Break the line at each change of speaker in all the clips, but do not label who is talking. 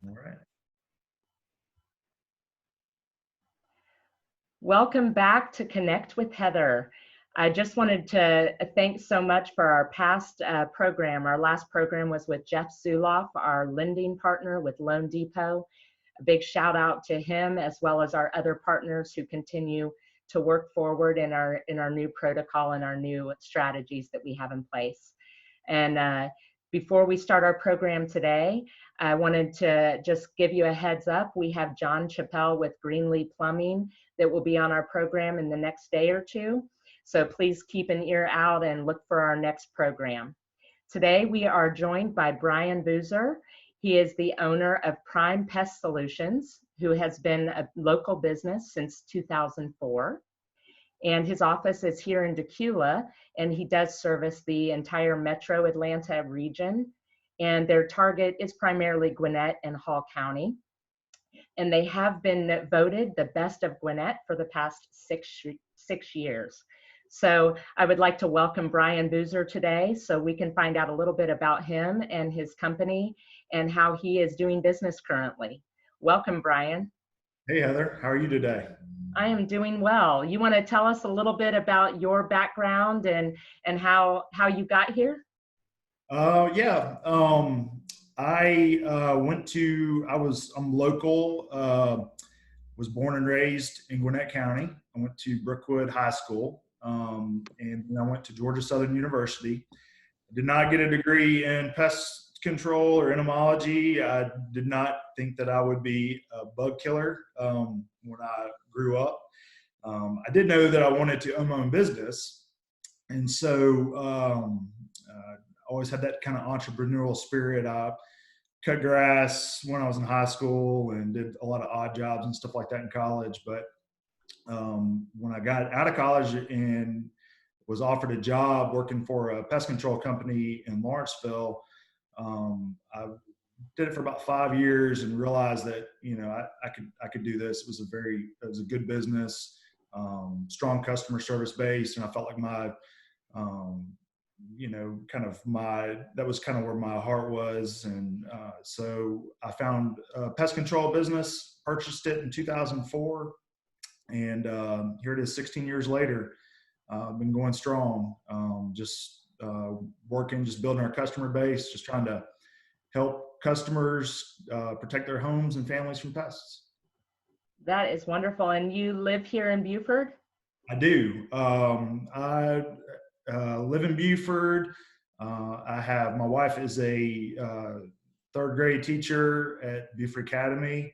All right.
Welcome back to Connect with Heather. I just wanted to thank so much for our past program. Our last program was with Jeff Zuloff, our lending partner with Loan Depot. A big shout out to him, as well as our other partners who continue to work forward in our new protocol and our new strategies that we have in place. And before we start our program today, I wanted to just give you a heads up. We have John Chappell with Greenlee Plumbing that will be on our program in the next day or two. So please keep an ear out and look for our next program. Today we are joined by Brian Boozer. He is the owner of Prime Pest Solutions, who has been a local business since 2004. And his office is here in Dacula, and he does service the entire metro Atlanta region. And their target is primarily Gwinnett and Hall County. And they have been voted the best of Gwinnett for the past six years. So I would like to welcome Brian Boozer today so we can find out a little bit about him and his company and how he is doing business currently. Welcome, Brian.
Hey, Heather. How are you today?
I am doing well. You want to tell us a little bit about your background and how you got here?
Yeah. I'm local, was born and raised in Gwinnett County. I went to Brookwood High School, and then I went to Georgia Southern University. I did not get a degree in pest control or entomology. I did not think that I would be a bug killer when I grew up. I did know that I wanted to own my own business. And so I always had that kind of entrepreneurial spirit. I cut grass when I was in high school and did a lot of odd jobs and stuff like that in college. But when I got out of college and was offered a job working for a pest control company in Lawrenceville, I did it for about 5 years and realized that I could do this. It was a good business, strong customer service base, and I felt like that was kind of where my heart was. And so I found a pest control business, purchased it in 2004, and here it is 16 years later. I've been going strong, working, just building our customer base, just trying to help customers protect their homes and families from pests.
That is wonderful. And you live here in Beaufort?
I do. I live in Beaufort. My wife is a third grade teacher at Beaufort Academy,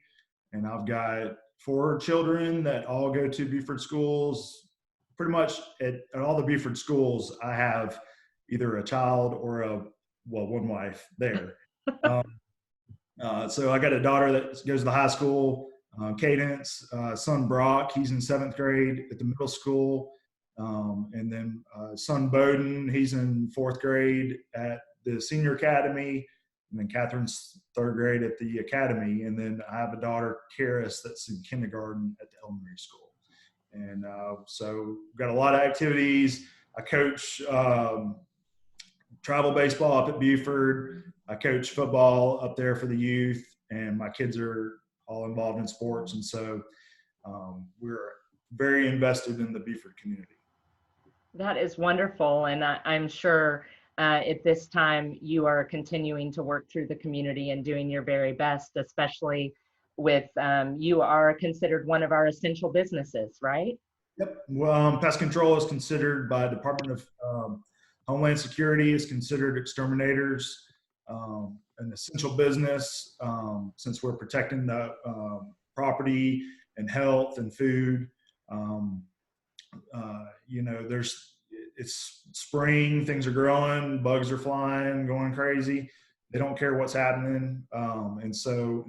and I've got 4 children that all go to Beaufort schools. Pretty much at all the Beaufort schools, I have either a child or one wife there. So I got a daughter that goes to the high school, Cadence, son Brock, he's in 7th grade at the middle school. And then son Bowden, he's in 4th grade at the senior academy. And then Catherine's 3rd grade at the academy. And then I have a daughter, Karis, that's in kindergarten at the elementary school. And so we've got a lot of activities. I coach travel baseball up at Beaufort. I coach football up there for the youth, and my kids are all involved in sports. And so we're very invested in the Beaufort community.
That is wonderful. And I'm sure at this time you are continuing to work through the community and doing your very best, especially with you are considered one of our essential businesses, right?
Yep. Well, pest control is considered by Department of Homeland Security is considered exterminators, an essential business, since we're protecting the property and health and food. It's spring, things are growing, bugs are flying, going crazy. They don't care what's happening. And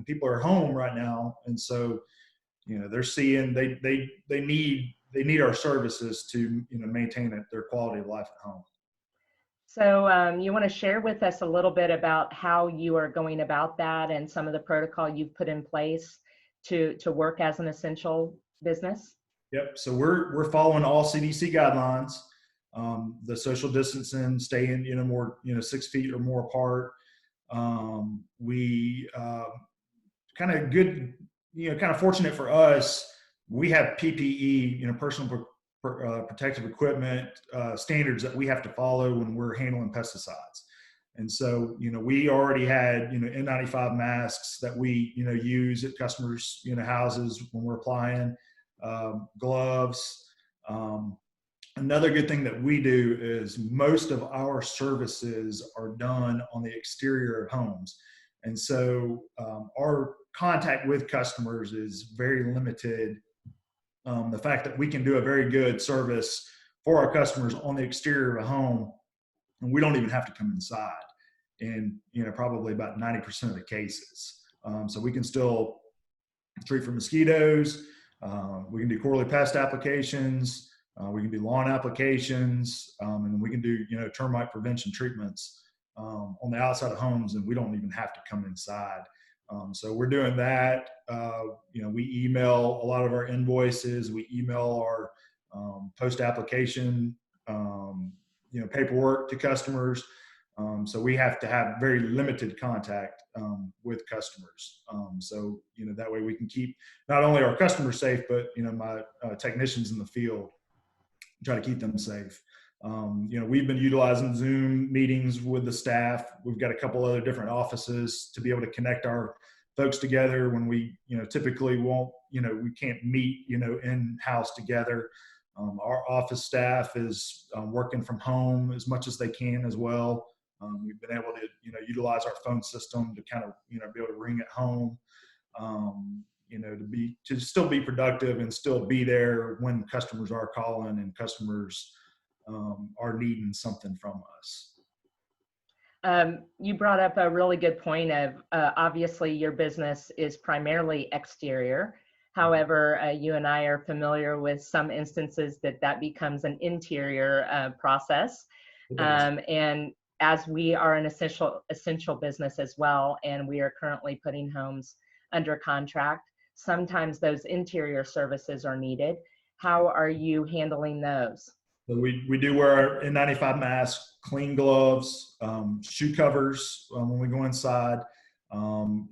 people are home right now. And so, they're seeing, they need our services to, maintain their quality of life at home.
So you want to share with us a little bit about how you are going about that and some of the protocol you've put in place to work as an essential business?
Yep. So we're following all CDC guidelines, the social distancing, staying, more, 6 feet or more apart. We kind of good, kind of fortunate for us. We have PPE, personal protective equipment standards that we have to follow when we're handling pesticides. And so, we already had, N95 masks that we, use at customers, houses when we're applying, gloves. Another good thing that we do is most of our services are done on the exterior of homes. And so our contact with customers is very limited. The fact that we can do a very good service for our customers on the exterior of a home, and we don't even have to come inside in, probably about 90% of the cases. So we can still treat for mosquitoes. We can do quarterly pest applications. We can do lawn applications, and we can do, termite prevention treatments on the outside of homes, and we don't even have to come inside. So we're doing that. We email a lot of our invoices. We email our post-application, paperwork to customers. So we have to have very limited contact with customers. So, that way we can keep not only our customers safe, but, my technicians in the field, try to keep them safe. We've been utilizing Zoom meetings with the staff. We've got a couple other different offices to be able to connect our folks together when we, typically won't, we can't meet, in-house together. Our office staff is working from home as much as they can as well. We've been able to, utilize our phone system to kind of, be able to ring at home. To still be productive and still be there when customers are calling and customers are needing something from us.
You brought up a really good point of obviously your business is primarily exterior. However, you and I are familiar with some instances that becomes an interior process. And as we are an essential business as well, and we are currently putting homes under contract, sometimes those interior services are needed. How are you handling those?
So we do wear our N95 masks, clean gloves, shoe covers when we go inside,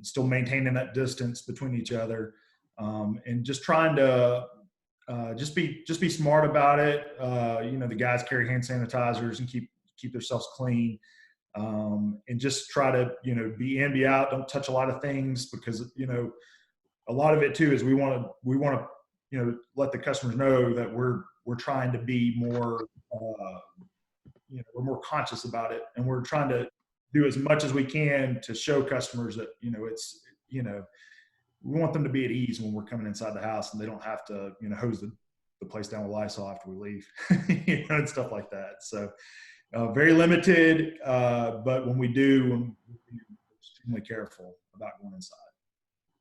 still maintaining that distance between each other, and just trying to just be smart about it. The guys carry hand sanitizers and keep themselves clean, and just try to be in, be out. Don't touch a lot of things because a lot of it too is we want to let the customers know that we're trying to be more we're more conscious about it, and we're trying to do as much as we can to show customers that it's we want them to be at ease when we're coming inside the house, and they don't have to hose the place down with Lysol after we leave, and stuff like that. So very limited, but when we do, we're extremely careful about going inside.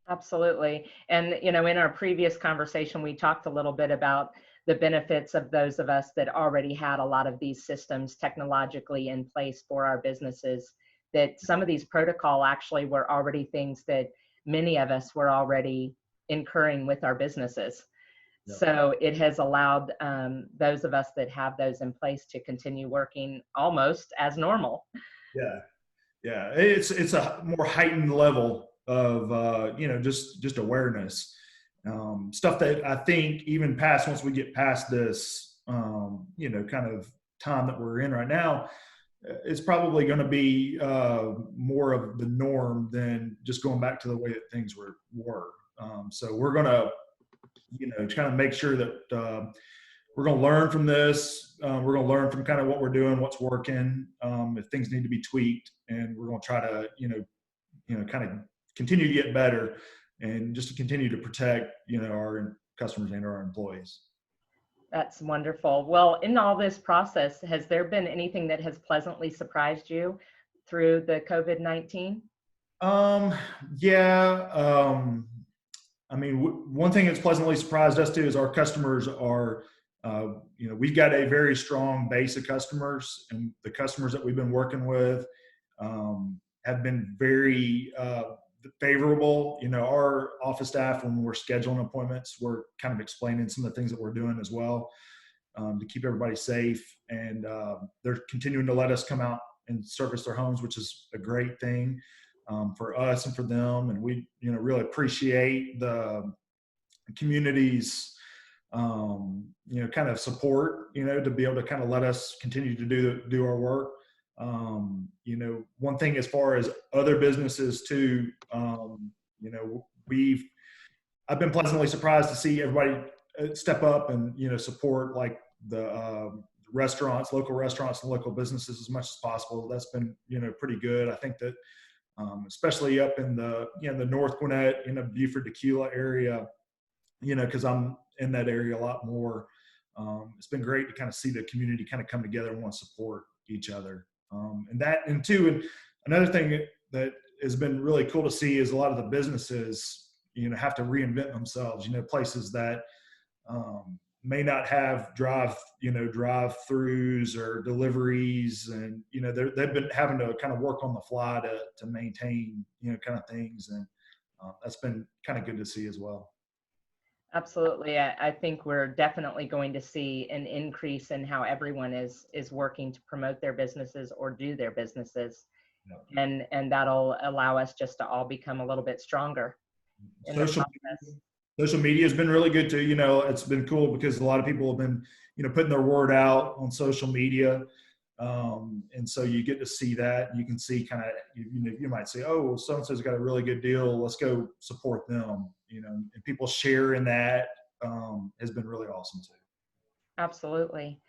Absolutely. And, in our previous conversation, we talked a little bit about the benefits of those of us that already had a lot of these systems technologically in place for our businesses, that some of these protocol actually were already things that many of us were already incurring with our businesses. Yep. So it has allowed those of us that have those in place to continue working almost as normal.
Yeah. It's a more heightened level of just awareness, stuff that I think even once we get past this kind of time that we're in right now, it's probably going to be more of the norm than just going back to the way that things were. So we're going to kind of make sure that we're going to learn from this. We're going to learn from kind of what we're doing, what's working, if things need to be tweaked, and we're going to try to kind of continue to get better, and just to continue to protect, our customers and our employees.
That's wonderful. Well, in all this process, has there been anything that has pleasantly surprised you through the COVID-19?
Yeah. One thing that's pleasantly surprised us too is our customers are, we've got a very strong base of customers, and the customers that we've been working with have been very favorable. Our office staff, when we're scheduling appointments, we're kind of explaining some of the things that we're doing as well to keep everybody safe. And they're continuing to let us come out and service their homes, which is a great thing. for us and for them. And we, really appreciate the community's, kind of support, to be able to kind of let us continue to do our work. One thing as far as other businesses too, I've been pleasantly surprised to see everybody step up and, support like the restaurants, local restaurants and local businesses as much as possible. That's been, pretty good. I think that, especially up in the North Gwinnett, Beaufort, Tequila area, because I'm in that area a lot more. It's been great to kind of see the community kind of come together and want to support each other. And another thing that has been really cool to see is a lot of the businesses, have to reinvent themselves, places that may not have drive-throughs or deliveries. And, they've been having to kind of work on the fly to maintain, kind of things. And that's been kind of good to see as well.
Absolutely. I think we're definitely going to see an increase in how everyone is working to promote their businesses or do their businesses. Yeah. And that'll allow us just to all become a little bit stronger in the process.
Social media has been really good too. It's been cool because a lot of people have been, putting their word out on social media. And so you get to see that. You can see kind of, you might say, oh, so-and-so's got a really good deal. Let's go support them, and people sharing that has been really awesome too.
Absolutely.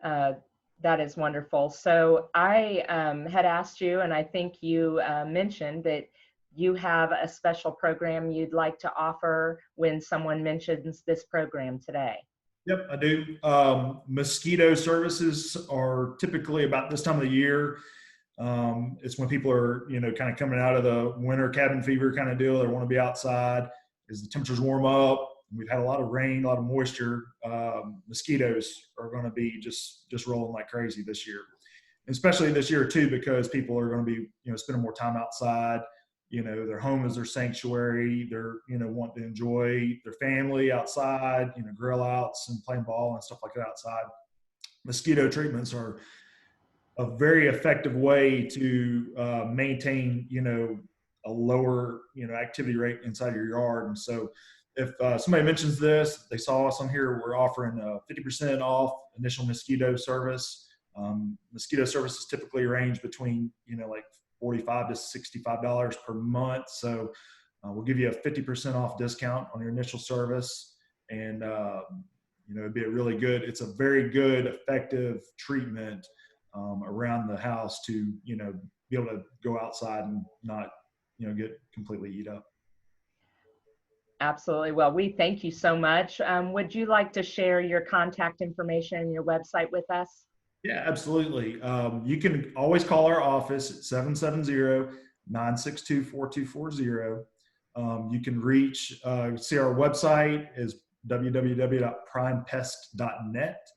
That is wonderful. So I had asked you, and I think you mentioned that you have a special program you'd like to offer when someone mentions this program today.
Yep, I do. Mosquito services are typically about this time of the year. It's when people are, kind of coming out of the winter cabin fever kind of deal. They want to be outside as the temperatures warm up. We've had a lot of rain, a lot of moisture. Mosquitoes are going to be just rolling like crazy this year, especially this year too, because people are going to be, spending more time outside. Their home is their sanctuary. They're, want to enjoy their family outside, grill outs and playing ball and stuff like that outside. Mosquito treatments are a very effective way to maintain, a lower, activity rate inside your yard. And so if somebody mentions this, they saw us on here, we're offering 50% off initial mosquito service. Mosquito services typically range between, like $45 to $65 per month. So we'll give you a 50% off discount on your initial service. And, it'd be it's a very good, effective treatment around the house to, be able to go outside and not, get completely eat up.
Absolutely. Well, we thank you so much. Would you like to share your contact information and your website with us?
Yeah, absolutely. You can always call our office at 770-962-4240. You can see our website is www.primepest.net.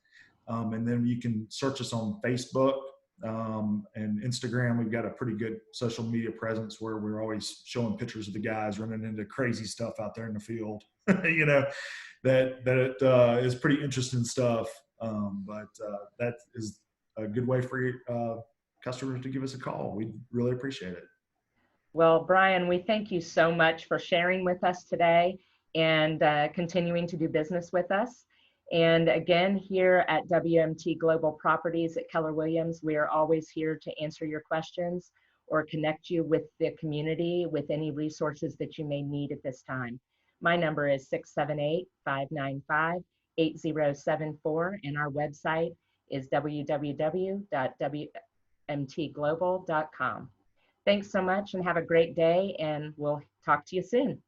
And then you can search us on Facebook and Instagram. We've got a pretty good social media presence where we're always showing pictures of the guys running into crazy stuff out there in the field, that is pretty interesting stuff. But that is a good way for your customers to give us a call. We really appreciate it.
Well, Brian, we thank you so much for sharing with us today and continuing to do business with us. And again, here at WMT Global Properties at Keller Williams, we are always here to answer your questions or connect you with the community with any resources that you may need at this time. My number is 678-595-8074, and our website is www.wmtglobal.com. Thanks so much and have a great day, and we'll talk to you soon.